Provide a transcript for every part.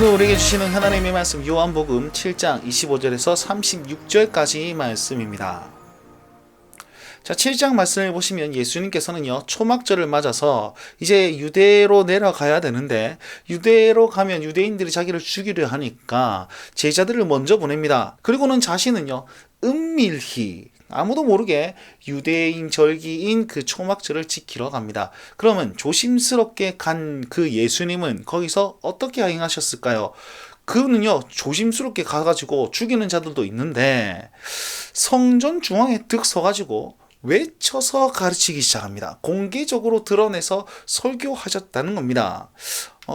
오늘 우리에게 주시는 하나님의 말씀 요한복음 7장 25절에서 36절까지 말씀입니다. 자, 7장 말씀을 보시면 예수님께서는요, 초막절을 맞아서 이제 유대로 내려가야 되는데, 유대로 가면 유대인들이 자기를 죽이려 하니까 제자들을 먼저 보냅니다. 그리고는 자신은요, 은밀히 아무도 모르게 유대인 절기인 그 초막절을 지키러 갑니다. 그러면 조심스럽게 간 그 예수님은 거기서 어떻게 행하셨을까요? 그는요, 조심스럽게 가가지고 죽이는 자들도 있는데 성전 중앙에 득 서가지고 외쳐서 가르치기 시작합니다. 공개적으로 드러내서 설교하셨다는 겁니다.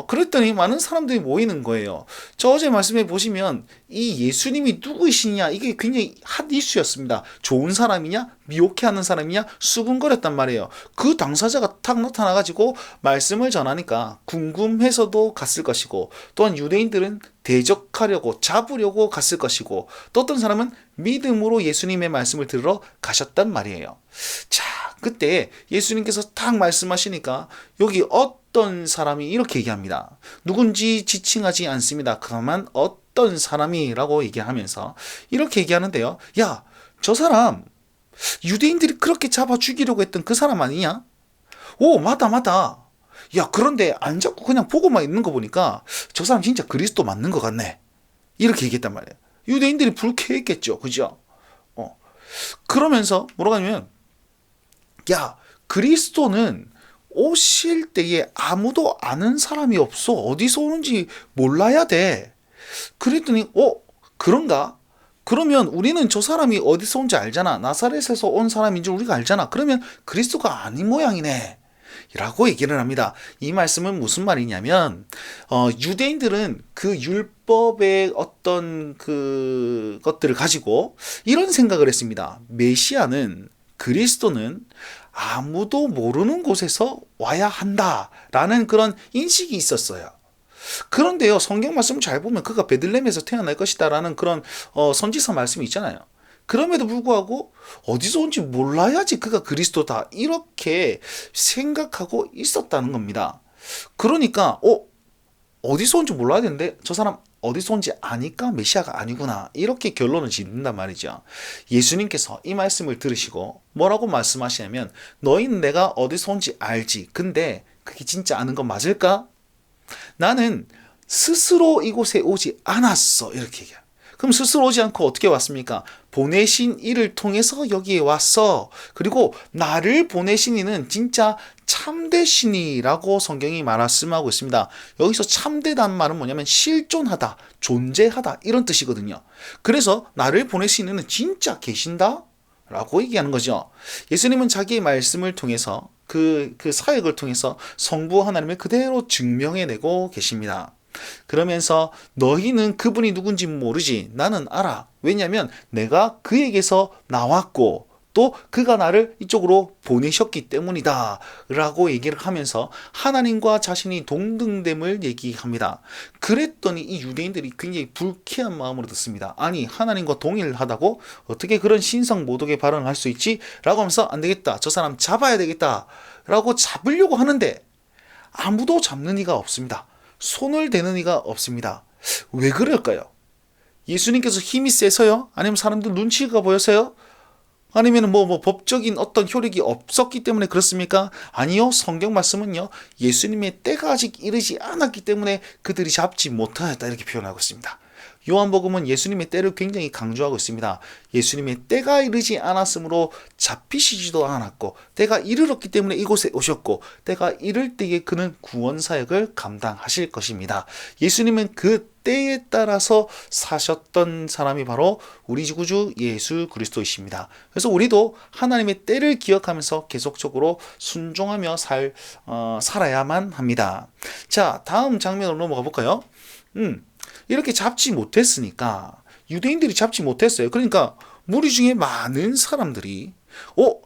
그랬더니 많은 사람들이 모이는 거예요. 저 어제 말씀해 보시면 이 예수님이 누구이시냐, 이게 굉장히 핫 이슈였습니다. 좋은 사람이냐, 미혹해하는 사람이냐, 수군거렸단 말이에요. 그 당사자가 탁 나타나가지고 말씀을 전하니까 궁금해서도 갔을 것이고, 또한 유대인들은 대적하려고 잡으려고 갔을 것이고, 또 어떤 사람은 믿음으로 예수님의 말씀을 들으러 가셨단 말이에요. 자, 그때 예수님께서 딱 말씀하시니까 여기 어떤 사람이 이렇게 얘기합니다. 누군지 지칭하지 않습니다. 그만 어떤 사람이라고 얘기하면서 이렇게 얘기하는데요. 야, 저 사람 유대인들이 그렇게 잡아 죽이려고 했던 그 사람 아니냐? 오, 맞다. 야, 그런데 안 잡고 그냥 보고만 있는 거 보니까 저 사람 진짜 그리스도 맞는 것 같네. 이렇게 얘기했단 말이에요. 유대인들이 불쾌했겠죠. 그죠? 그러면서 뭐라고 하냐면, 야, 그리스도는 오실 때에 아무도 아는 사람이 없어. 어디서 오는지 몰라야 돼. 그랬더니 그런가? 그러면 우리는 저 사람이 어디서 온지 알잖아. 나사렛에서 온 사람인 줄 우리가 알잖아. 그러면 그리스도가 아닌 모양이네 라고 얘기를 합니다. 이 말씀은 무슨 말이냐면, 유대인들은 그 율법의 어떤 그 것들을 가지고 이런 생각을 했습니다. 메시아는, 그리스도는 아무도 모르는 곳에서 와야 한다라는 그런 인식이 있었어요. 그런데요, 성경 말씀 잘 보면 그가 베들레헴에서 태어날 것이다라는 그런 선지서 말씀이 있잖아요. 그럼에도 불구하고 어디서 온지 몰라야지 그가 그리스도다, 이렇게 생각하고 있었다는 겁니다. 그러니까 어디서 온지 몰라야 되는데 저 사람 어디서 온지 아니까 메시아가 아니구나, 이렇게 결론을 짓는단 말이죠. 예수님께서 이 말씀을 들으시고 뭐라고 말씀하시냐면, 너희는 내가 어디서 온지 알지. 근데 그게 진짜 아는 건 맞을까? 나는 스스로 이곳에 오지 않았어, 이렇게 얘기해요. 그럼 스스로 오지 않고 어떻게 왔습니까? 보내신 이를 통해서 여기에 왔어. 그리고 나를 보내신 이는 진짜 참되신 이라고 성경이 말씀하고 있습니다. 여기서 참되다는 말은 뭐냐면 실존하다, 존재하다, 이런 뜻이거든요. 그래서 나를 보내신 이는 진짜 계신다 라고 얘기하는 거죠. 예수님은 자기의 말씀을 통해서 그 사역을 통해서 성부 하나님을 그대로 증명해내고 계십니다. 그러면서 너희는 그분이 누군지 모르지, 나는 알아. 왜냐하면 내가 그에게서 나왔고 또 그가 나를 이쪽으로 보내셨기 때문이다 라고 얘기를 하면서 하나님과 자신이 동등됨을 얘기합니다. 그랬더니 이 유대인들이 굉장히 불쾌한 마음으로 듣습니다. 아니, 하나님과 동일하다고? 어떻게 그런 신성 모독의 발언을 할 수 있지? 라고 하면서 안 되겠다, 저 사람 잡아야 되겠다 라고 잡으려고 하는데 아무도 잡는 이가 없습니다. 손을 대는 이가 없습니다. 왜 그럴까요? 예수님께서 힘이 세서요? 아니면 사람들 눈치가 보여서요? 아니면 법적인 어떤 효력이 없었기 때문에 그렇습니까? 아니요. 성경 말씀은요, 예수님의 때가 아직 이르지 않았기 때문에 그들이 잡지 못하였다, 이렇게 표현하고 있습니다. 요한복음은 예수님의 때를 굉장히 강조하고 있습니다. 예수님의 때가 이르지 않았으므로 잡히시지도 않았고, 때가 이르렀기 때문에 이곳에 오셨고, 때가 이를 때에 그는 구원사역을 감당하실 것입니다. 예수님은 그 때에 따라서 사셨던 사람이 바로 우리 구주 예수 그리스도이십니다. 그래서 우리도 하나님의 때를 기억하면서 계속적으로 순종하며 살아야만 합니다. 자, 다음 장면으로 넘어가 볼까요? 이렇게 잡지 못했으니까, 유대인들이 잡지 못했어요. 그러니까 무리 중에 많은 사람들이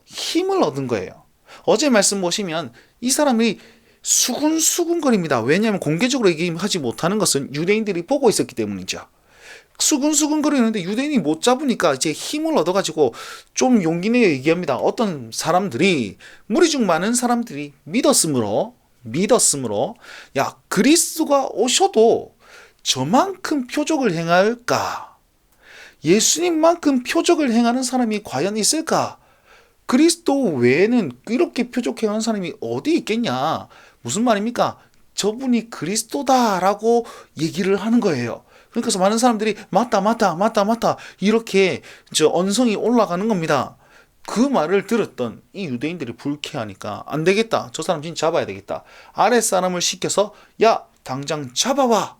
힘을 얻은 거예요. 어제 말씀 보시면 이 사람이 수군수군거립니다. 왜냐하면 공개적으로 얘기하지 못하는 것은 유대인들이 보고 있었기 때문이죠. 수군수군거리는데 유대인이 못 잡으니까 이제 힘을 얻어가지고 좀 용기 내어 얘기합니다. 어떤 사람들이, 무리 중 많은 사람들이 믿었으므로 야, 그리스도가 오셔도 저만큼 표적을 행할까? 예수님만큼 표적을 행하는 사람이 과연 있을까? 그리스도 외에는 이렇게 표적 행하는 사람이 어디 있겠냐? 무슨 말입니까? 저분이 그리스도다라고 얘기를 하는 거예요. 그러니까 많은 사람들이 맞다 맞다 맞다 맞다 이렇게 언성이 올라가는 겁니다. 그 말을 들었던 이 유대인들이 불쾌하니까 안 되겠다. 저 사람 진짜 잡아야 되겠다. 아랫사람을 시켜서 야 당장 잡아와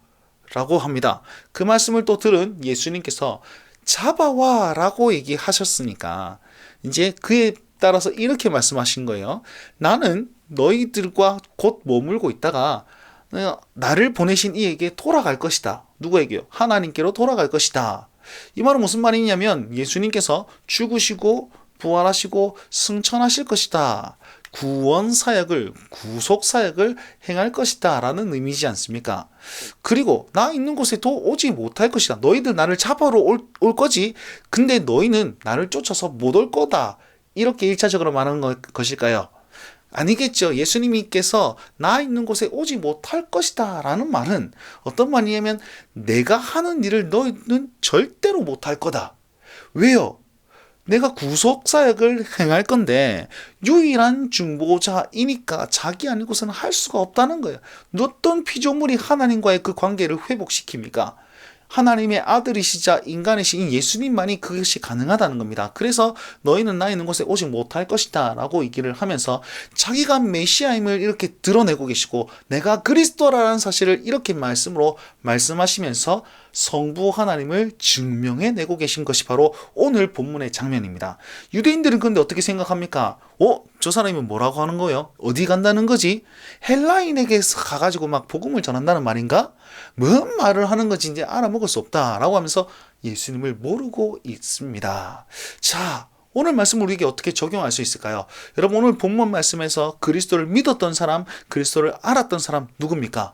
라고 합니다. 그 말씀을 또 들은 예수님께서 잡아와 라고 얘기하셨으니까 이제 그에 따라서 이렇게 말씀하신 거예요. 나는 너희들과 곧 머물고 있다가 나를 보내신 이에게 돌아갈 것이다. 누구에게요? 하나님께로 돌아갈 것이다. 이 말은 무슨 말이냐면 예수님께서 죽으시고 부활하시고 승천하실 것이다. 구원 사역을, 구속 사역을 행할 것이다 라는 의미지 않습니까? 그리고 나 있는 곳에 더 오지 못할 것이다. 너희들 나를 잡아러 올 거지. 근데 너희는 나를 쫓아서 못 올 거다. 이렇게 1차적으로 말하는 것일까요? 아니겠죠. 예수님께서 나 있는 곳에 오지 못할 것이다 라는 말은 어떤 말이냐면 내가 하는 일을 너희는 절대로 못할 거다. 왜요? 내가 구속사역을 행할 건데 유일한 중보자이니까 자기 아니고서는 할 수가 없다는 거예요. 어떤 피조물이 하나님과의 그 관계를 회복시킵니까? 하나님의 아들이시자 인간이신 예수님만이 그것이 가능하다는 겁니다. 그래서 너희는 나 있는 곳에 오지 못할 것이다 라고 얘기를 하면서 자기가 메시아임을 이렇게 드러내고 계시고 내가 그리스도라는 사실을 이렇게 말씀으로 말씀하시면서 성부 하나님을 증명해내고 계신 것이 바로 오늘 본문의 장면입니다. 유대인들은 근데 어떻게 생각합니까? 저 사람이 뭐라고 하는 거예요? 어디 간다는 거지? 헬라인에게 가가지고 막 복음을 전한다는 말인가? 뭔 말을 하는 건지 이제 알아먹을 수 없다라고 하면서 예수님을 모르고 있습니다. 자, 오늘 말씀을 우리에게 어떻게 적용할 수 있을까요? 여러분 오늘 본문 말씀에서 그리스도를 믿었던 사람, 그리스도를 알았던 사람 누굽니까?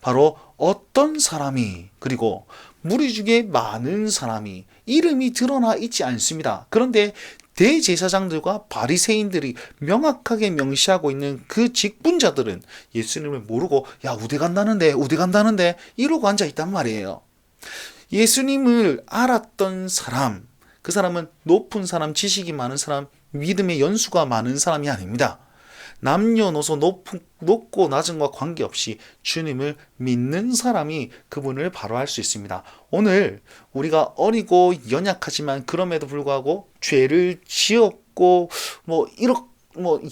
바로 어떤 사람이 그리고 무리 중에 많은 사람이 이름이 드러나 있지 않습니다. 그런데 대제사장들과 바리새인들이 명확하게 명시하고 있는 그 직분자들은 예수님을 모르고 야 우대 간다는데 이러고 앉아있단 말이에요. 예수님을 알았던 사람, 그 사람은 높은 사람, 지식이 많은 사람, 믿음의 연수가 많은 사람이 아닙니다. 남녀노소 높고 낮은과 관계없이 주님을 믿는 사람이 그분을 바로 알 수 있습니다. 오늘 우리가 어리고 연약하지만 그럼에도 불구하고 죄를 지었고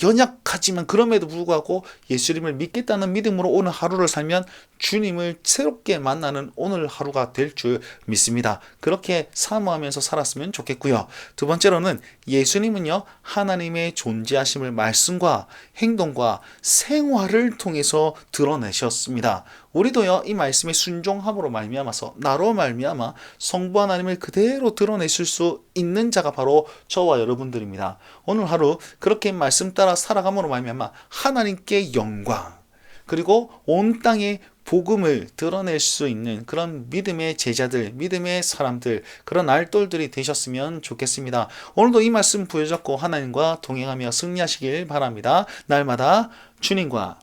연약하지만 그럼에도 불구하고 예수님을 믿겠다는 믿음으로 오늘 하루를 살면 주님을 새롭게 만나는 오늘 하루가 될 줄 믿습니다. 그렇게 사모하면서 살았으면 좋겠고요. 두 번째로는 예수님은요 하나님의 존재하심을 말씀과 행동과 생활을 통해서 드러내셨습니다. 우리도요 이 말씀에 순종함으로 말미암아서 나로 말미암아 성부 하나님을 그대로 드러내실 수 있는 자가 바로 저와 여러분들입니다. 오늘 하루 그렇게 말씀 따라 살아감으로 말미암아 하나님께 영광 그리고 온 땅에 복음을 드러낼 수 있는 그런 믿음의 제자들, 믿음의 사람들, 그런 알돌들이 되셨으면 좋겠습니다. 오늘도 이 말씀 부여잡고 하나님과 동행하며 승리하시길 바랍니다. 날마다 주님과